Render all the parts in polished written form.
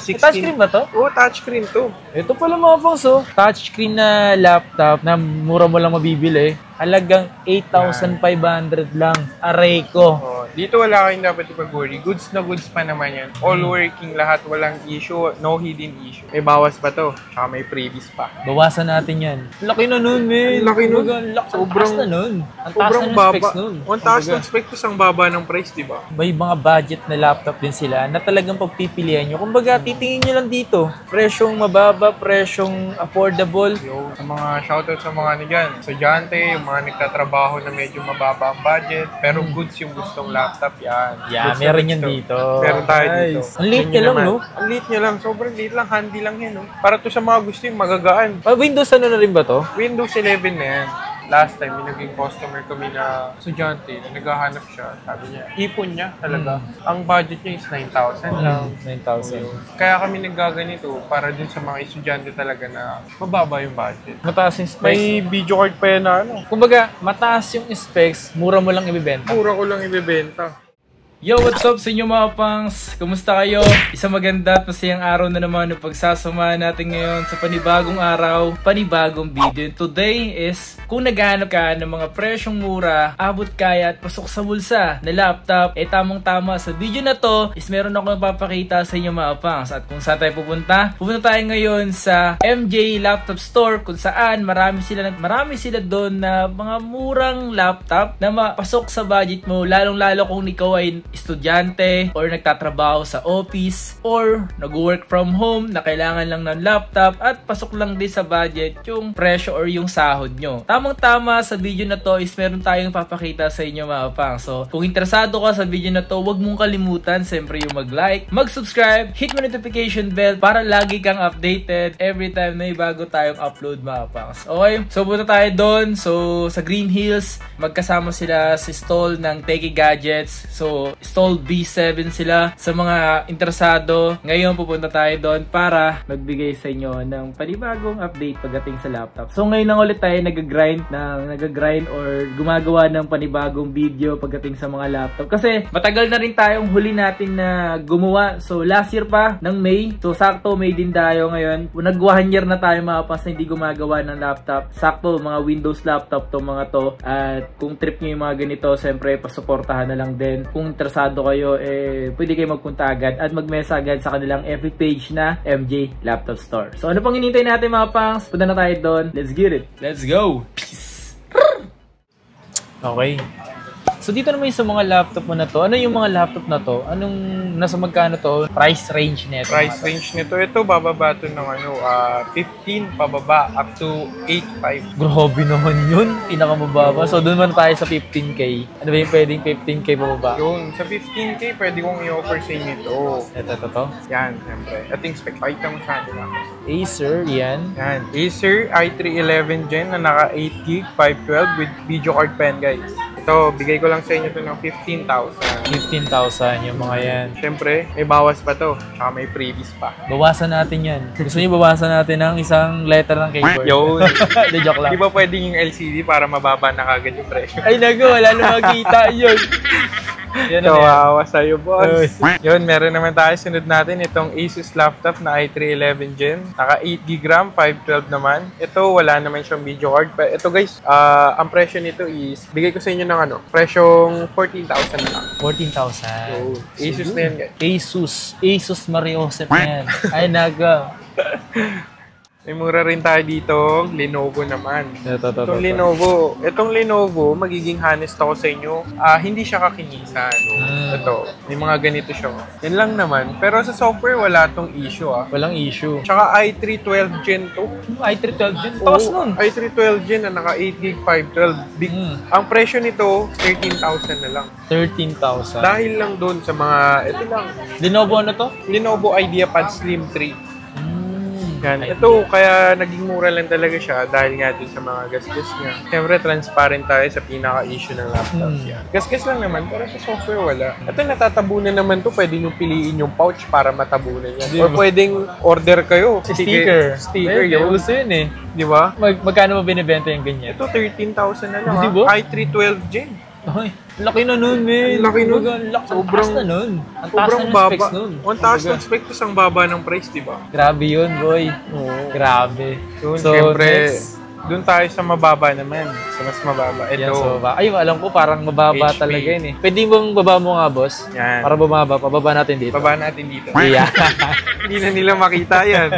Touchscreen ba to? Oo, touchscreen to. Ito pala mga boss, oh. Touchscreen na laptop na mura mo lang mabibili. Halagang 8,500 lang. Aray ko. Oh, dito wala kayong dapat ipag-worry. Goods na goods pa naman yan. All working lahat, walang issue, no hidden issue. May bawas pa to. Tsaka may freebies pa. Bawasan natin yan. Laki na nun, man. Laki nun. Sobrang na nun. Ang taas Sobrang na ng baba. specs nun. Ang taas ng specs, ang baba ng price, di ba? May mga budget na laptop din sila na talagang pagpipilian nyo. Kumbaga, titingin nyo lang dito. Presyong mababa, presyong affordable. Yo, sa mga shoutout sa mga nigyan, estudyante, yung mga nagtatrabaho na medyo mababa ang budget, pero goods yung gustong laptop, yan. Yeah, Goods meron na yan gusto. dito. Meron tayo dito. Ang liit Yun niya lang, naman. no? Ang liit niya lang. Sobrang liit lang. Handy lang yan, no? Para to sa mga gusto yung magagaan. Windows ano na rin ba to? Windows 11 na yan. Last time, may naging customer kami na estudyante na naghahanap siya. Sabi niya, ipon niya talaga. Ang budget niya is 9,000 lang. 9,000. Kaya kami naggaganito para dun sa mga estudyante talaga na mababa yung budget. Mataas yung specs. May video card pa yan na ano. Kumbaga, mataas yung specs, mura mo lang ibibenta. Pura ko lang ibebenta. Yo, what's up sa inyo mga pangs? Kumusta kayo? Isang maganda at masayang araw na naman yung pagsasama natin ngayon sa panibagong araw, panibagong video. Today is, kung naghahanap ka ng mga presyong mura, abot kaya at pasok sa bulsa na laptop, tamang-tama sa video na to is meron akong papakita sa inyo mga pangs. At kung saan tayo pupunta? Pupunta tayo ngayon sa MJ Laptop Store kung saan marami sila doon na mga murang laptop na mapasok sa budget mo, lalong-lalo kung ikaw ay estudyante or nagtatrabaho sa office or nag-work from home na kailangan lang ng laptop at pasok lang din sa budget yung presyo or yung sahod nyo. Tamang-tama sa video na to is meron tayong papakita sa inyo mga pang. So, kung interesado ka sa video na to, huwag mong kalimutan siyempre yung mag-like, mag-subscribe, hit mo notification bell para lagi kang updated every time na may bago tayong upload mga pangs. Okay? So, punta tayo doon. So, sa Green Hills, magkasama sila sa stall ng Techie Gadgets. So, stall B7 sila. Sa mga interesado, ngayon pupunta tayo doon para magbigay sa inyo ng panibagong update pagdating sa laptop. So ngayon lang ulit tayo nag-grind or gumagawa ng panibagong video pagdating sa mga laptop. Kasi matagal na rin tayong huli natin na gumawa. So last year pa, ng May. So sakto May din tayo ngayon. Nag 1 year na tayo mga pas na hindi gumagawa ng laptop. Sakto, mga Windows laptop to mga to. At kung trip nyo yung mga ganito, siyempre pasuportahan na lang din. Kung interesado kayo, pwede kayo magpunta agad at mag-message agad sa kanilang FB page na MJ Laptop Store. So ano pang hinihintay natin mga pangs? Punta na tayo doon. Let's get it. Let's go. Peace. Okay. So dito naman yung sa mga laptop mo na to. Ano yung mga laptop na to? Anong nasa magkano to? Price range nito? Price range nito. Ito bababa to ng 15 pababa up to 8.5. Grabe naman yun. Pinakamababa. So doon man tayo sa 15K. Ano ba yung pwedeng 15K pababa? Yun. Sa 15K pwede kong i-offer sa inyo ito. Ito. Yan, siyempre. Ito yung spec. Pakita mo sa nila. Acer, yan. Yan. Acer i3-11 Gen na naka 8GB 512 with video card pen, guys. Ito, bigay ko lang sa inyo ito ng 15,000. 15,000 yung mga yan. Siyempre, may bawas pa to. Tsaka may freebies pa. Bawasan natin yan. Gusto niyo bawasan natin ng isang letter ng keyboard? Yun. De joke lang. Di ba pwedeng yung LCD para mababa na kagad yung presyo? Ay nago, wala na makita yun. Yan na yan. Kawawa sa'yo, boss. Yun, meron naman tayo. Sunod natin itong Asus laptop na i3-11 Gen. Naka 8GB RAM, 512 naman. Ito, wala naman siyang video card. Pero ito guys, ang presyo nito is, bigay ko sa inyo ng presyong 14,000 na lang. 14,000. So, Asus na yan guys. Asus Mario Joseph na yan. Ay naga. May mura rin tayo dito, Lenovo naman. Itong Lenovo, magiging honest ako sa inyo, hindi siya kakinisan. Ito, may mga ganito siya. Yan lang naman. Pero sa software, wala tong issue. Walang issue. Tsaka i3-12 Gen 2. i3-12 Gen? Taas nun. i3-12 Gen na naka 8GB 512. Big. Ang presyo nito, 13,000 na lang. 13,000. Dahil lang doon sa mga, ito lang. Lenovo ano to? Lenovo IdeaPad Slim 3. Yan. Ito, kaya naging mura lang talaga siya dahil nga dun sa mga gasgas niya. Siyempre, transparent tayo sa pinaka-issue ng laptop. Yan. Gasgas lang naman, pero sa software wala. Ito, natatabunan naman to. Pwede nyo piliin yung pouch para matabunan yan. Or pwedeng order kayo. Sticker yun. Gusto yun eh. Di ba? Magkano mo binibenta yung ganyan? Ito, 13,000 na lang. Di ba? i3-12 Gen. Ay, laki na nun, men. Laki nun. Sobrang na nun. Ang taas Sobrang na ng baba. specs nun. Ang taas ng specs, tas ang baba ng price, di ba? Grabe yun, boy. Oo. Grabe. So, So, syempre, next. doon tayo sa mababa naman. Sa mas mababa. Ito. Yan, so, ay, alam ko parang mababa HP. talaga yun eh. Pwede bang baba mo nga, boss? Yan. Para bumaba, pababa natin dito. Baba natin dito. Yeah. Hindi na nila makita yan.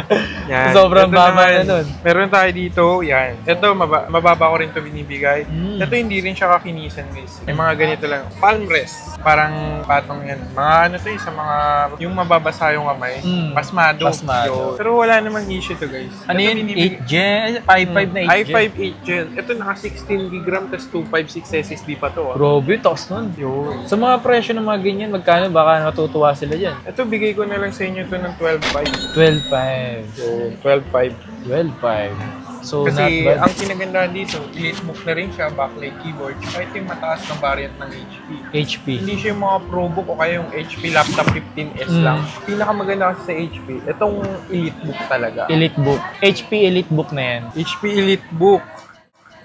Yan. Sobrang Ito baba naman, na nun. Meron tayo dito. Yan. Ito, mababa ko rin ito binibigay. Mm. Ito hindi rin siya kakinisan, guys. May mga ganito lang. Palm rest. Parang patong yan. Mga ano to sa mga yung mababasa yung kamay. Mm. Pasmado. Pasmado. Yun. Pero wala namang issue to, guys. Ano Ito yun? binibigay- 8 Gen? 5.5 na 8 Gen? i5 8 Gen. Ito naka 16 GB RAM tas 256 SSD pa to. Grabe, taas nun. Yun. Sa mga presyo ng mga ganyan, magkano? Baka natutuwa sila dyan. Ito bigay ko na lang sa inyo to ng 12.5. 12.5. So, 12.5. 12.5. So, Kasi not bad. ang kinagandahan dito, EliteBook na rin siya, backlight keyboard. Kahit yung mataas na variant ng HP. HP. Hindi siya yung mga ProBook o kaya yung HP laptop 15S lang. Pinakamaganda kasi sa HP, itong EliteBook talaga. EliteBook. HP EliteBook na yan. HP EliteBook.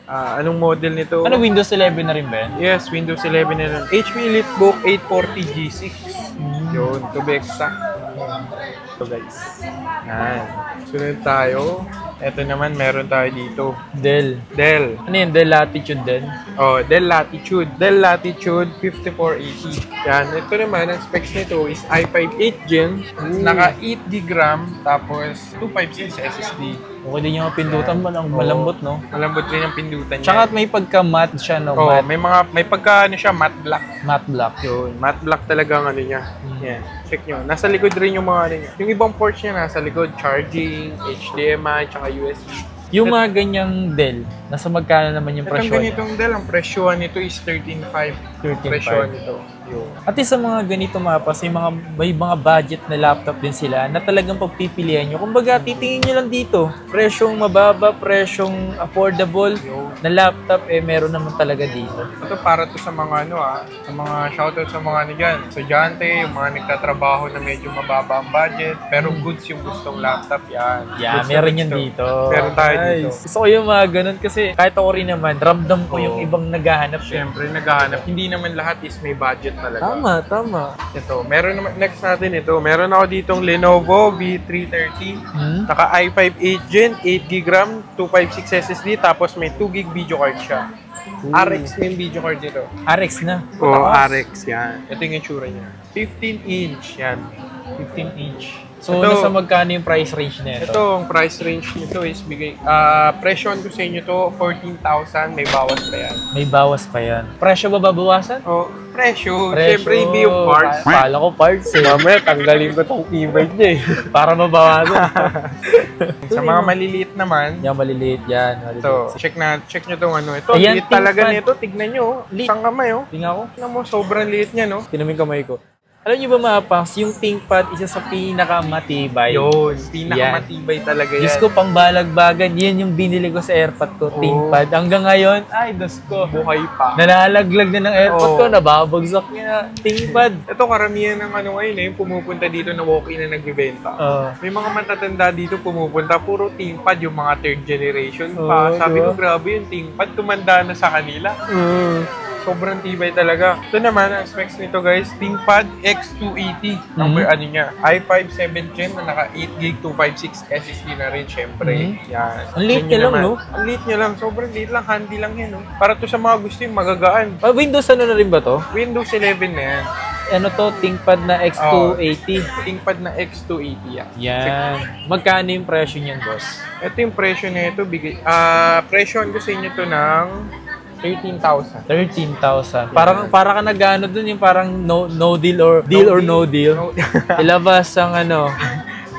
Anong model nito? Ano, Windows 11 na rin ba yan? Yes, Windows 11 na lang. HP EliteBook 840 G6. Yun, to be exact. So guys. Yan. Sunod tayo. Ito naman, meron tayo dito. Dell. Dell. Ano yun? Dell Latitude din? Oh, Dell Latitude. Dell Latitude 5480. Yan. Ito naman, ang specs nito is i5 8 Gen. Naka 8 GB RAM. Tapos 256 SSD. Okay din yung pindutan mo, malambot, no? Malambot rin ang pindutan niya. Tsaka may pagka-matte siya, no? oh, Matte, may pagka ano siya, matte black. matte black. Yun, matte black talaga ang ano niya. Yan. Check nyo. Nasa likod rin yung mga ano niya. Yung ibang ports niya nasa likod. Charging, HDMI, tsaka USB. Yung mga ganyang Dell, nasa magkano naman yung Itong presyo niya? ganitong Dell, ang presyohan nito is 13.5. 13.5. Presyohan nito. Yun. At sa mga ganito mapas, may mga budget na laptop din sila na talagang pagpipilian nyo. Kumbaga, titingin nyo lang dito. Presyong mababa, presyong affordable na laptop, meron naman talaga dito. Ito para to sa mga ano sa mga shoutout sa mga ano dyan, estudyante, yung mga nagtatrabaho na medyo mababa ang budget, pero goods yung gustong laptop, yan. Yeah, Goods na meron gusto. yan dito. Meron tayo dito. Gusto ko yung mga ganun kasi kahit ako rin naman, ramdam ko yung ibang naghahanap. Siyempre, naghahanap. Hindi naman lahat is may budget talaga. Tama. Ito, meron naman, next natin ito, meron ako ditong Lenovo V330. Naka i5 8 Gen, 8 GB RAM, 256 SSD, tapos may 2 GB video card siya. RX na yung video card nito. RX na. Oo, Mataas. RX yan. Ito yung itsura niya. 15 inch yan. 15 inch. So, Ito- nasa magkano yung price range na ito? Ito, ang price range nito is bigay, presyon ko sa inyo to, 14,000, may bawas pa yan. May bawas pa yan. Presyo ba babawasan? Oh, presyo. Siyempre, hindi yung parts. Kala ko parts eh. Mamaya, tanggalin ko tong keyboard niya eh. Para mabawasan. Sa mga maliliit naman, Yan, maliliit yan. Maliliit. ito, check nyo tong ano. Ito, Ayan, liit talaga ThinkPad. nito. Tignan nyo. Isang kamay, oh. Tingnan ko. Tignan mo, sobrang liit niya, no? Tinamin kamay ko. Alam niyo ba mga pangs, yung ThinkPad, isa sa pinakamatibay. Yun, pinakamatibay talaga yan. Diyos ko, pang balagbagan, yan yung binili ko sa AirPod ko, ThinkPad. Hanggang ngayon, ay, Diyos ko. Buhay pa. Nalalaglag na ng AirPod Oo. ko, nababagsak niya. ThinkPad. Ito, karamihan ng ano ngayon, yung pumupunta dito na walk-in na nagbibenta. May mga matatanda dito pumupunta, puro ThinkPad, yung mga third generation pa. Oo, Sabi diba? ko, grabe yung ThinkPad, tumanda na sa kanila. Sobrang tibay talaga. Ito naman, ang specs nito guys, ThinkPad X280. Number ano niya, i5 7 Gen na naka 8GB 256 SSD na rin, syempre. Yan. Ang liit Yan niya yun lang, naman. no? Ang liit niya lang. Sobrang liit lang. Handy lang yan, no? Para to sa mga gusto yung magagaan. Windows ano na rin ba to? Windows 11 na yan. Ano to? ThinkPad na X280. ThinkPad na X280 yan. Yan. Magkano yung presyo niyan, boss? Ito yung presyo na ito. Presyoan ko sa inyo to ng 13,000. 13,000. Para ka nag-ano dun, yung parang no deal or no deal. Ilabas ang ano,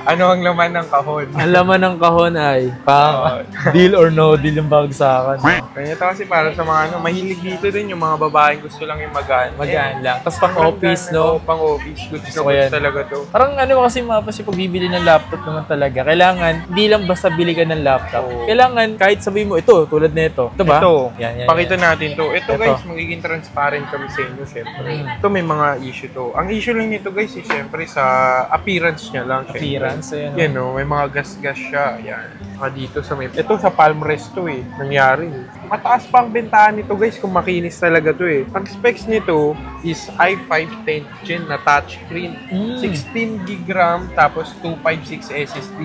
Ano ang laman ng kahon? ang laman ng kahon ay pang deal or no deal yung bagsakan. Kanya ito kasi para sa mga ano, mahilig dito din yung mga babaeng gusto lang yung magaan. Magaan lang. Tapos pang office, no? Pang office. Goods Gusto ko na yan. goods talaga to. Parang ano kasi mapas yung pagbibili ng laptop naman talaga. Kailangan, hindi lang basta bili ka ng laptop. Oo. Kailangan, kahit sabihin mo, ito, tulad na ito. Ito ba? Ito, Yan. pakita natin to. Ito Ito. guys, magiging transparent kami sa inyo syempre. Ito may mga issue to. Ang issue lang nito guys is syempre sa appearance niya lang. Syempre. fans. Ayan, Yan o, may mga gas-gas siya. Yan. Dito sa may... Ito sa palm rest to eh. Nangyari. Mataas pa ang bentahan nito guys kung makinis talaga to eh. Ang specs nito is i5 10th gen na touchscreen. 16 GB RAM tapos 256 SSD.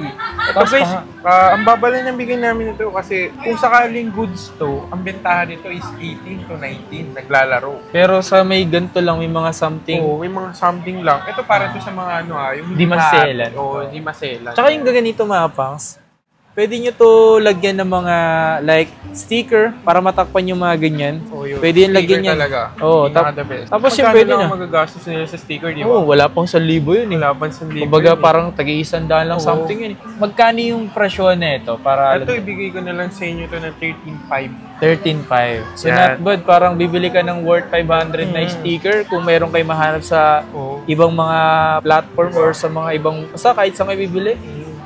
Ito guys, ang babala ng bigay namin ito kasi kung sakaling goods to, ang bentahan nito is 18 to 19 naglalaro. Pero sa may ganito lang, may mga something. Oo, may mga something lang. Ito para to sa mga ano yung hindi maselan. Oo, hindi maselan. Tsaka yung ganito mga pangs, pwede nyo to lagyan ng mga like sticker para matakpan yung mga ganyan. Pwede yung lagyan yan. Oo, tapos yung pwede na. Magagastos nila sa sticker, di ba? Oo, wala pang 1,000 yun eh. Wala pang 1,000. Kumbaga parang tagi-100 lang something yun eh. Magkano yung presyo na ito? Para ito ibigay ko na lang sa inyo to na 13,500. 13,500. So not bad, parang bibili ka ng worth 500 na sticker kung meron kayo mahanap sa ibang mga platform or sa mga ibang, basta kahit sa may bibili.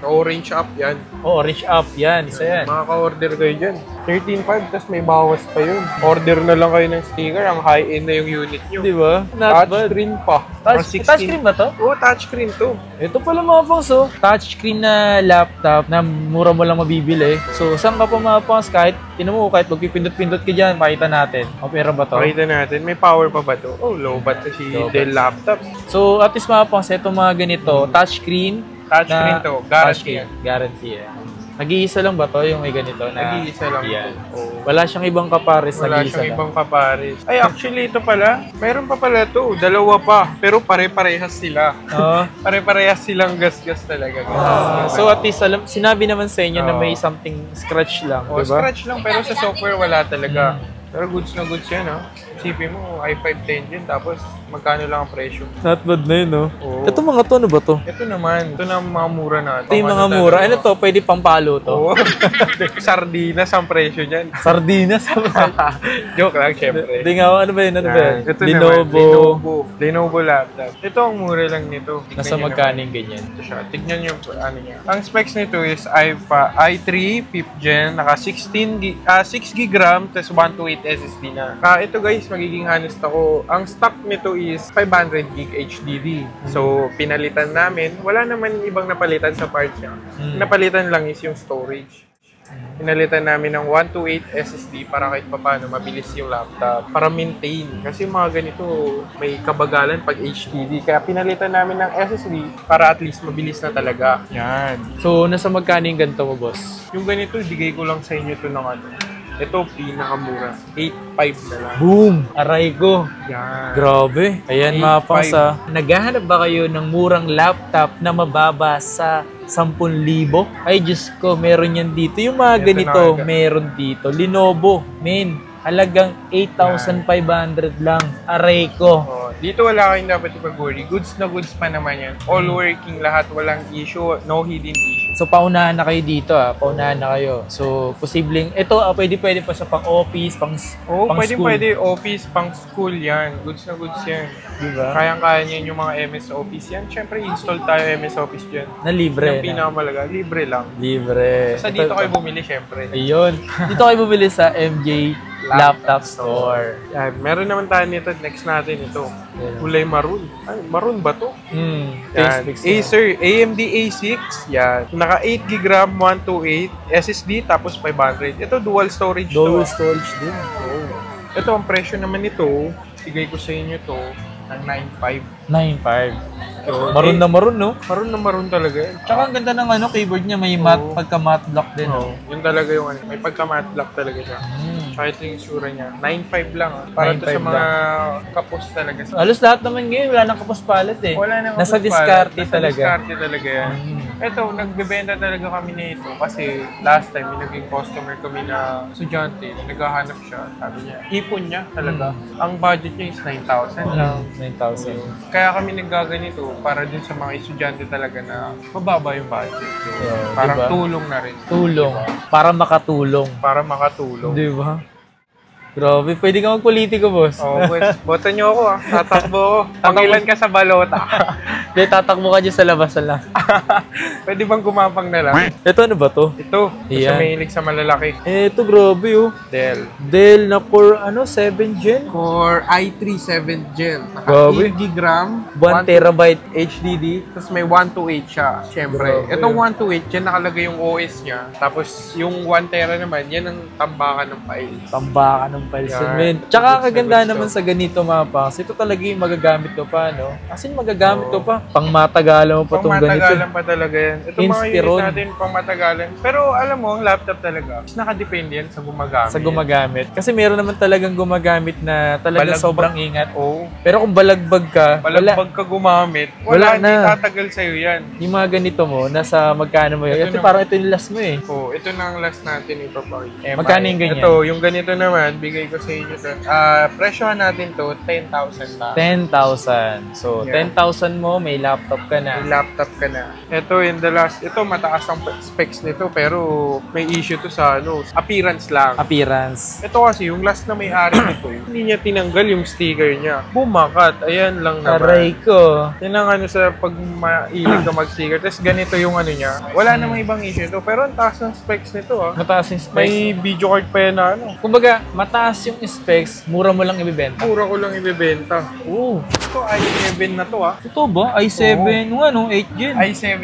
Orange up yan. Orange up yan. Isa yan. Makaka-order kayo dyan. 13,500 tapos may bawas pa yun. Order na lang kayo ng sticker. Ang high-end na yung unit nyo. Di ba? Touchscreen pa. Touchscreen ba to? Oo, touchscreen to. Ito pala mga pangs, touchscreen na laptop na mura mo lang mabibili. So, saan ka pa mga pangs? Kahit, tinan mo, kahit magpipindot-pindot ka dyan, makita natin. Pera ba to? Makita natin. May power pa ba to? Oh, low bat kasi Dell laptop. So, at least mga pangs, ito mga ganito, touchscreen. Touchscreen to. Guarantee yan. Guarantee yan. Nag-iisa lang ba to yung may ganito na? Nag-iisa lang yan. to. Wala siyang ibang kapares. Wala siyang ibang kapares. Ay, actually, ito pala. Mayroon pa pala to. Dalawa pa. Pero pare-parehas sila. Pare-parehas silang gas-gas talaga. So at least, sinabi naman sa inyo na may something scratch lang. Diba? Scratch lang. Pero sa software, wala talaga. Pero goods na goods yan, Isipin mo, i5 10 din, tapos magkano lang ang presyo. Not bad na yun, Ito mga to, ano ba to? Ito naman, ito na mga mura na. Ito yung mga mura. Ano to? Pwede pampalo to? Sardinas ang presyo dyan. Sardinas? Joke lang, syempre. Hindi nga, ano ba yun? Ito Lenovo. Lenovo laptop. Ito ang mura lang nito. Nasa magkaning ganyan? Ito siya. Tignan nyo ano niya. Ang specs nito is i3 5th gen, naka 6 GB RAM, tapos 128 SSD na. Ito guys, magiging honest ako. Ang stock nito is 500 GB HDD. So, pinalitan namin. Wala naman ibang napalitan sa parts niya. Napalitan lang is yung storage. Pinalitan namin ng 128 SSD para kahit paano mabilis yung laptop. Para maintain. Kasi mga ganito, may kabagalan pag HDD. Kaya pinalitan namin ng SSD para at least mabilis na talaga. Yan. So, nasa magkano yung ganito mo, boss? Yung ganito, bigay ko lang sa inyo ito ng ano. Ito, pinakamura. 8,500 na lang. Boom! Aray ko. Yan. Grabe. Ayan mga pangs, naghahanap ba kayo ng murang laptop na mababa sa 10,000? Ay, Diyos ko, meron yan dito. Yung mga ganito, meron dito. Lenovo, halagang 8,500 lang. Aray ko. Dito wala kayong dapat ipag-worry. Goods na goods pa naman yan. All working lahat. Walang issue. No hidden issue. So, paunahan na kayo dito, Paunahan na kayo. So, posibleng, ito, pwede pa sa pang-office, pang school. Pwede office, pang school yan. Goods na goods yan. Diba? Kayang-kaya niyan yung mga MS Office yan. Siyempre, install tayo MS Office dyan. Na libre. Yung pinakamalaga. Libre lang. Libre. Basta dito kayo bumili, siyempre. Ayun. Dito kayo bumili sa MJ Laptop Store. Yan. Meron naman tayo nito. Next natin ito. Kulay maroon. Ay, maroon ba to? Yan. Acer AMD A6. Yan. Naka 8 GB RAM, 128 SSD, tapos 500. Ito dual storage to. Dual storage din. Ito ang presyo naman nito. Bigay ko sa inyo to ng 9,500. 9,500. Maroon na maroon, no? Maroon na maroon talaga yan. Tsaka ang ganda ng keyboard niya, may pagka-matte block din, Yun talaga yung may pagka-matte block talaga siya. Tsaka ito yung sura niya. 9,500 lang. Para to sa mga kapos talaga. Halos lahat naman ngayon, wala nang kapos palette Wala nang Nasa discarte talaga. Discarte talaga yan. Ito, nagbebenta talaga kami nito kasi last time, may naging customer kami na estudyante, naghahanap siya. Sabi niya, ipon niya talaga. Ang budget niya is 9,000 lang. 9,000. Kaya kami naggaganito para dun sa mga estudyante talaga na mababa yung budget. So, parang tulong na rin. Tulong. Para makatulong. Para makatulong. Di ba? Grabe, pwede ka magpolitiko, boss. Boto niyo ako Tatakbo ako. Pangilan ka sa balota. Hindi, tatakbo ka dyan sa labas lang. Pwede bang gumapang na lang? Ito ano ba to? Ito, kasi Ayan. mahilig sa malalaki. Ito, grabe oh. Dell. Dell na for 7 gen? Core i3 7th Gen. Naka Grabe. 8 GB RAM. 1 terabyte. HDD. Tapos may 128 siya. Siyempre. Grabe. Itong 128, dyan nakalagay yung OS niya. Tapos yung 1 tera naman, yan ang tambakan ng files. Tambakan ng files Yan. men. Tsaka Goods na kaganda goods naman to. sa ganito mga pangs. Ito talaga yung magagamit ko pa, no? As in, magagamit ko pa. Pang matagalan mo pa tong ganito. Pangmatagalan pa talaga yan. Ito mga Inspiron. unit natin pangmatagalan. Pero alam mo, ang laptop talaga, nakadepende yan sa gumagamit. Sa gumagamit. Kasi meron naman talagang gumagamit na talaga Balagbag. sobrang ingat. Oo. Pero kung balagbag ka, Palagbag ka gumamit, Wala hindi na. tatagal sa'yo yan. yung mga ganito mo, nasa magkano mo yun. Ito Ito naman. parang ito yung last mo eh. Oo, ito na ang last natin ipapakita. Magkano yung ganyan? Ito, yung ganito naman, bigay ko sa inyo. Presyohan natin to, 10,000 na. 10,000. So, Yeah. 10,000 mo, may laptop ka na. May laptop ka na. Ito, in the last, ito mataas ang specs nito, pero may issue to sa appearance lang. Appearance. Ito kasi, yung last na may-ari nito, hindi niya tinanggal yung sticker niya. Bumakat, ayan lang naman. Aray ko. Yan ang sa pag mailig ka mag-sticker. Tapos ganito yung niya. Wala namang ibang issue to, pero ang taas ng specs nito Mataas yung specs. May video card pa yan na Kumbaga, mataas yung specs, mura mo lang ibibenta. Mura ko lang ibebenta. Oo. Ito, i7 na to Ito ba? i7, ano, 8 gen. i7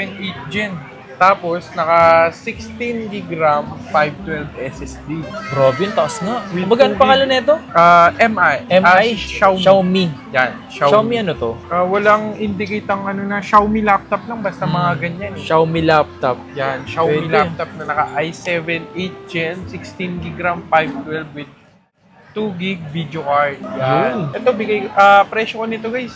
8 Gen. Tapos, naka 16 GB RAM, 512 SSD. Grabe, yung taas nga. With Kumbaga, ano 2 pangalan nito? MI. MI? Xiaomi. Xiaomi. Yan, Xiaomi ano to? Walang indicate ang na Xiaomi laptop lang, basta mga ganyan. Xiaomi laptop. Yan, Xiaomi Pwede. laptop na naka i7 8 Gen, 16 GB RAM, 512 with 2 gig video card. Yan. Ito, presyo ko nito guys,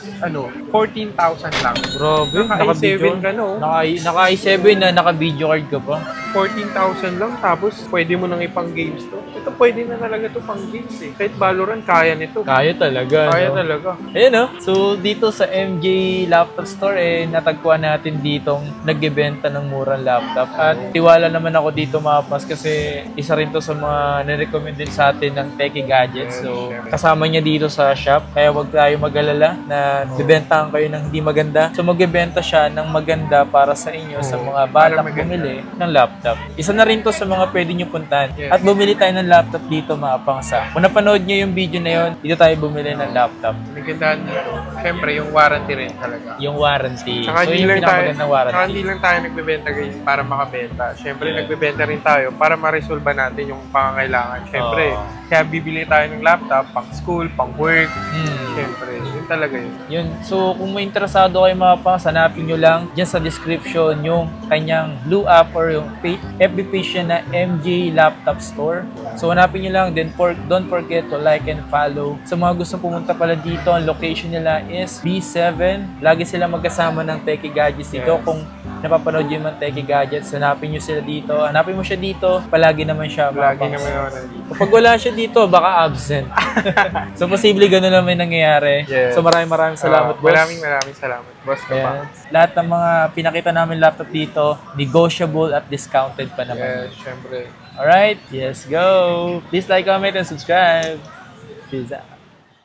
14,000 lang. Grabe, Naka-i7 ka, no? Naka i7 na naka-video card ka pa. 14,000 lang, tapos pwede mo nang ipang games to. Ito pwede na talaga to pang games eh. Kahit Valorant, kaya nito. Kaya talaga, Kaya no? talaga. Ayun, no? So, dito sa MJ Laptop Store, natagpuan natin ditong nagbebenta ng murang laptop. At tiwala naman ako dito, mga pas, kasi isa rin to sa mga nirecommend din sa atin ng Techie Gadgets. So, kasama niya dito sa shop. Kaya wag tayo mag-alala na bibentahan kayo ng hindi maganda. So, magbebenta siya ng maganda para sa inyo sa mga balak maganda. bumili ng laptop. Isa na rin to sa mga pwede nyo puntahan. Yes. At bumili tayo ng laptop dito, mga pangsa. Kung napanood nyo yung video na yun, dito tayo bumili ng laptop. Nagandahan nito. Siyempre, yung warranty rin talaga. Yung warranty. Tsaka So, hindi yung lang tayo, pinakamagandang tsaka warranty. hindi lang tayo nagbebenta guys para makabenta. Siyempre, nagbebenta rin tayo para ma-resolve natin yung pangangailangan. Siyempre, kaya bibili tayo ng laptop, pang school, pang work. Siyempre, yun talaga yun. Yun. So, kung may interesado kayo mga pangs, hanapin nyo lang dyan sa description yung kanyang blue app or yung FB page niya na MJ Laptop Store. So, hanapin nyo lang. Then, don't forget to like and follow. Sa mga gusto pumunta pala dito, ang location nila is B7. Lagi sila magkasama ng Techie Gadgets dito. Yes. Kung napapanood yung mga Techie Gadgets, hanapin nyo sila dito. Hanapin mo siya dito. Palagi naman siya. mga Lagi pangs. naman ako nandito. Kapag wala siya dito, baka absent. So, posible gano'n naman nangyayari. Yes. So, maraming salamat, boss. Maraming salamat. Boss ka pa. Yes. Lahat ng mga pinakita namin laptop dito, negotiable at discounted pa naman. Yes, syempre. Alright, yes, go! Please like, comment, and subscribe. Peace out.